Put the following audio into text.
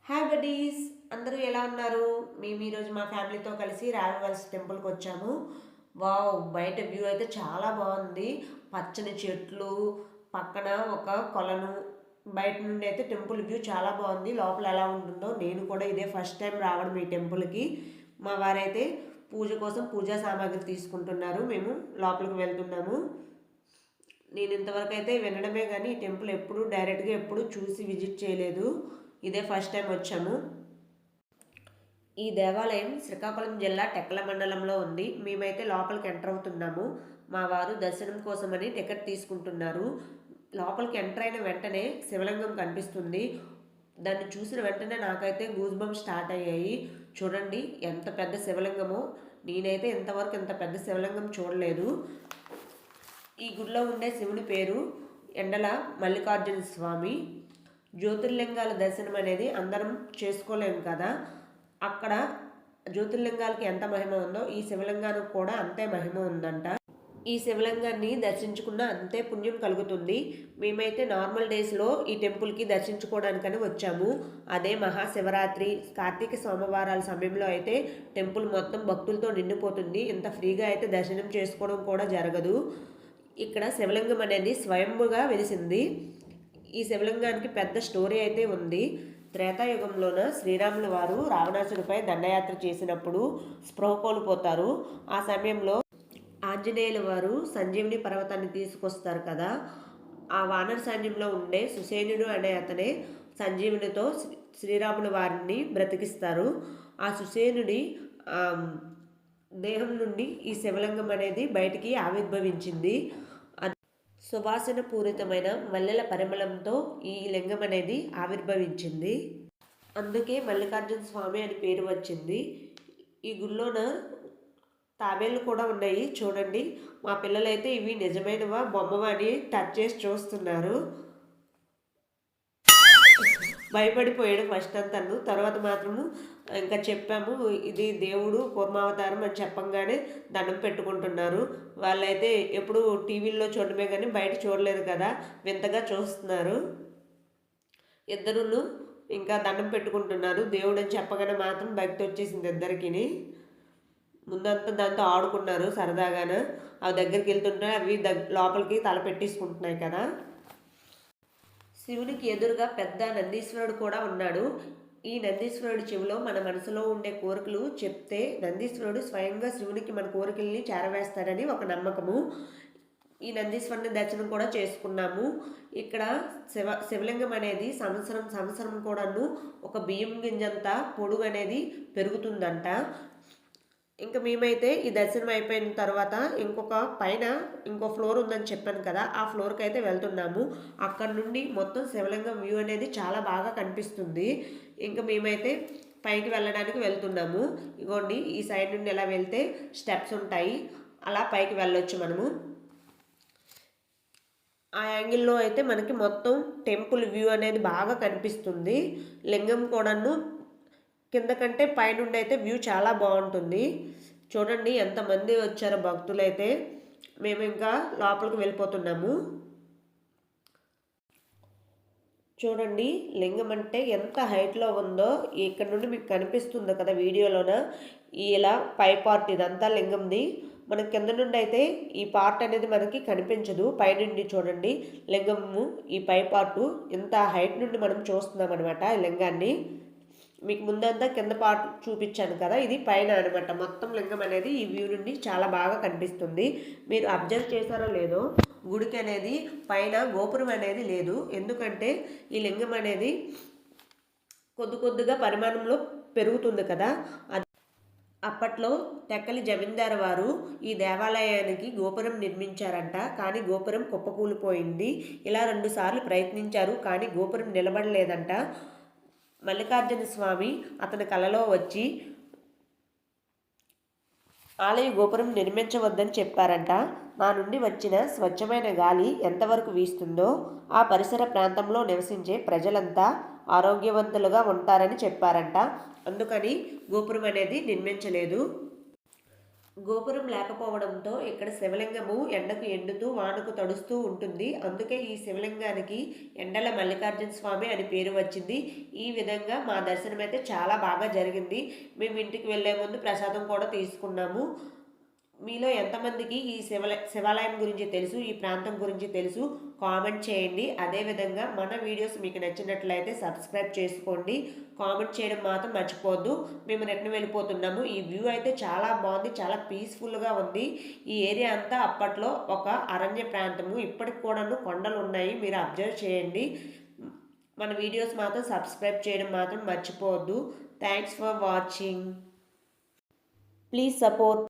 Hi buddies, అందరూ ఎలా ఉన్నారు? మేము ఈరోజు మా ఫ్యామిలీతో కలిసి రావివల్స్ టెంపుల్కి వచ్చాము. వావ్, బయట వ్యూ అయితే చాలా బాగుంది. పచ్చని చెట్లు, పక్కన ఒక కొలను. బయట నుండి అయితే టెంపుల్ వ్యూ చాలా బాగుంది. లోపల ఎలా ఉంటుందో, నేను కూడా ఇదే ఫస్ట్ టైం రావడం ఈ టెంపుల్కి. మా వారైతే పూజ కోసం పూజా సామాగ్రి తీసుకుంటున్నారు. మేము లోపలికి వెళ్తున్నాము. నేను ఇంతవరకు అయితే వినడమే కానీ ఈ టెంపుల్ ఎప్పుడు డైరెక్ట్గా ఎప్పుడు చూసి విజిట్ చేయలేదు. ఇదే ఫస్ట్ టైం వచ్చాము. ఈ దేవాలయం శ్రీకాకుళం జిల్లా టెక్కల మండలంలో ఉంది. మేమైతే లోపలికి ఎంటర్ అవుతున్నాము. మా వారు దర్శనం కోసమని టికెట్ తీసుకుంటున్నారు. లోపలికి ఎంటర్ అయిన వెంటనే శివలింగం కనిపిస్తుంది. దాన్ని చూసిన వెంటనే నాకైతే గూస్ బంప్స్ స్టార్ట్ అయ్యాయి. చూడండి ఎంత పెద్ద శివలింగమో. నేనైతే ఇంతవరకు ఇంత పెద్ద శివలింగం చూడలేదు. ఈ గుడిలో ఉండే శివుని పేరు ఎండల మల్లికార్జున స్వామి. జ్యోతిర్లింగాల దర్శనం అనేది అందరం చేసుకోలేము కదా. అక్కడ జ్యోతిర్లింగాలకి ఎంత మహిమ ఉందో ఈ శివలింగానికి కూడా అంతే మహిమ ఉందంట. ఈ శివలింగాన్ని దర్శించుకున్న అంతే పుణ్యం కలుగుతుంది. మేమైతే నార్మల్ డేస్లో ఈ టెంపుల్కి దర్శించుకోవడానికని వచ్చాము. అదే మహాశివరాత్రి, కార్తీక సోమవారాల సమయంలో అయితే టెంపుల్ మొత్తం భక్తులతో నిండిపోతుంది. ఇంత ఫ్రీగా అయితే దర్శనం చేసుకోవడం కూడా జరగదు. ఇక్కడ శివలింగం అనేది స్వయంభుగా వెలిసింది. ఈ శివలింగానికి పెద్ద స్టోరీ అయితే ఉంది. త్రేతాయుగంలోన శ్రీరాములు వారు రావణాసుడిపై దండయాత్ర చేసినప్పుడు స్పృహ కోల్పోతారు. ఆ సమయంలో ఆంజనేయుల వారు సంజీవిని పర్వతాన్ని తీసుకొస్తారు కదా. ఆ వానర సైన్యంలో ఉండే సుసేనుడు అనే అతనే సంజీవునితో శ్రీరాముల వారిని బ్రతికిస్తారు. ఆ సుసేనుడి దేహం నుండి ఈ శివలింగం అనేది బయటికి ఆవిర్భవించింది. సువాసన పూరితమైన మల్లెల పరిమళంతో ఈ లింగం అనేది ఆవిర్భవించింది. అందుకే మల్లికార్జున స్వామి అని పేరు వచ్చింది. ఈ గుళ్ళోన తాబేళ్ళు కూడా ఉన్నాయి. చూడండి, మా పిల్లలైతే ఇవి నిజమైనవా బొమ్మవా అని టచ్ చేసి చూస్తున్నారు. భయపడిపోయాడు ఫస్ట్ అంతను. తర్వాత మాత్రము ఇంకా చెప్పాము, ఇది దేవుడు కూర్మావతారం అని చెప్పంగానే దండం పెట్టుకుంటున్నారు. వాళ్ళైతే ఎప్పుడు టీవీల్లో చూడడమే కానీ బయట చూడలేదు కదా, వింతగా చూస్తున్నారు. ఇద్దరును ఇంకా దండం పెట్టుకుంటున్నారు. దేవుడు అని చెప్పగానే మాత్రం భక్తి వచ్చేసింది ఇద్దరికి. ముందంతా దాంతో ఆడుకున్నారు సరదాగానే. అవి దగ్గరికి వెళ్తుంటే అవి లోపలికి తల పెట్టేసుకుంటున్నాయి కదా. శివునికి ఎదురుగా పెద్ద నందీశ్వరుడు కూడా ఉన్నాడు. ఈ నందీశ్వరుడు చెవిలో మన మనసులో ఉండే కోరికలు చెప్తే నందీశ్వరుడు స్వయంగా శివునికి మన కోరికల్ని చేరవేస్తాడని ఒక నమ్మకము. ఈ నందీశ్వరుని దర్శనం కూడా చేసుకున్నాము. ఇక్కడ శివలింగం అనేది సంవత్సరం కూడాను ఒక బియ్యం గింజంతా పొడుగు అనేది పెరుగుతుందంట. ఇంకా మేమైతే ఈ దర్శనం అయిపోయిన తర్వాత ఇంకో ఫ్లోర్ ఉందని చెప్పాను కదా, ఆ ఫ్లోర్కి అయితే వెళ్తున్నాము. అక్కడ నుండి మొత్తం శివలింగం వ్యూ అనేది చాలా బాగా కనిపిస్తుంది. ఇంకా మేమైతే పైకి వెళ్ళడానికి వెళ్తున్నాము. ఇగోండి, ఈ సైడ్ నుండి ఎలా వెళ్తే స్టెప్స్ ఉంటాయి, అలా పైకి వెళ్ళొచ్చు మనము. ఆ యాంగిల్లో అయితే మనకి మొత్తం టెంపుల్ వ్యూ అనేది బాగా కనిపిస్తుంది. లింగం కూడాను కింద కంటే పైనుండి అయితే వ్యూ చాలా బాగుంటుంది. చూడండి ఎంతమంది వచ్చారో భక్తులైతే. మేము ఇంకా లోపలికి వెళ్ళిపోతున్నాము. చూడండి లింగం అంటే ఎంత హైట్లో ఉందో. ఇక్కడ నుండి మీకు కనిపిస్తుంది కదా వీడియోలోన. ఇలా పై పార్ట్ ఇదంతా లింగంది. మనకి కింద నుండి అయితే ఈ పార్ట్ అనేది మనకి కనిపించదు. పైనుండి చూడండి లింగము, ఈ పై పార్టు ఇంత హైట్ నుండి మనం చూస్తున్నాం అనమాట ఈ లింగాన్ని. మీకు ముందంతా కింద పార్ట్ చూపించాను కదా, ఇది పైన అనమాట. మొత్తం లింగం అనేది ఈ వ్యూ నుండి చాలా బాగా కనిపిస్తుంది. మీరు అబ్జర్వ్ చేశారో లేదో, గుడికి అనేది పైన గోపురం అనేది లేదు. ఎందుకంటే ఈ లింగం అనేది కొద్దిగా పరిమాణంలో పెరుగుతుంది కదా. అప్పట్లో టెక్కలి జమీందారు వారు ఈ దేవాలయానికి గోపురం నిర్మించారంట. కానీ గోపురం కుప్పకూలిపోయింది. ఇలా 2 సార్లు ప్రయత్నించారు కానీ గోపురం నిలబడలేదంట. మల్లికార్జున స్వామి అతని కలలో వచ్చి ఆలయ గోపురం నిర్మించవద్దని చెప్పారంట. నా నుండి వచ్చిన స్వచ్ఛమైన గాలి ఎంతవరకు వీస్తుందో ఆ పరిసర ప్రాంతంలో నివసించే ప్రజలంతా ఆరోగ్యవంతులుగా ఉంటారని చెప్పారంట. అందుకని గోపురం అనేది నిర్మించలేదు. గోపురం లేకపోవడంతో ఇక్కడ శివలింగము ఎండకు ఎండుతూ వానకు తడుస్తూ ఉంటుంది. అందుకే ఈ శివలింగానికి ఎండల మల్లికార్జున స్వామి అని పేరు వచ్చింది. ఈ విధంగా మా దర్శనం అయితే చాలా బాగా జరిగింది. మేము ఇంటికి వెళ్ళే ముందు ప్రసాదం కూడా తీసుకున్నాము. మీలో ఎంతమందికి ఈ శివాలయం గురించి తెలుసు, ఈ ప్రాంతం గురించి తెలుసు కామెంట్ చేయండి. అదేవిధంగా మన వీడియోస్ మీకు నచ్చినట్లయితే సబ్స్క్రైబ్ చేసుకోండి. కామెంట్ చేయడం మాత్రం మర్చిపోవద్దు. మేము రిటర్న్ వెళ్ళిపోతున్నాము. ఈ వ్యూ అయితే చాలా బాగుంది, చాలా పీస్ఫుల్గా ఉంది. ఈ ఏరియా అంతా అప్పట్లో ఒక అరణ్య ప్రాంతము. ఇప్పటికి కూడాను కొండలు ఉన్నాయి, మీరు అబ్జర్వ్ చేయండి. మన వీడియోస్ మాత్రం సబ్స్క్రైబ్ చేయడం మాత్రం మర్చిపోవద్దు. Thanks for watching. Please support.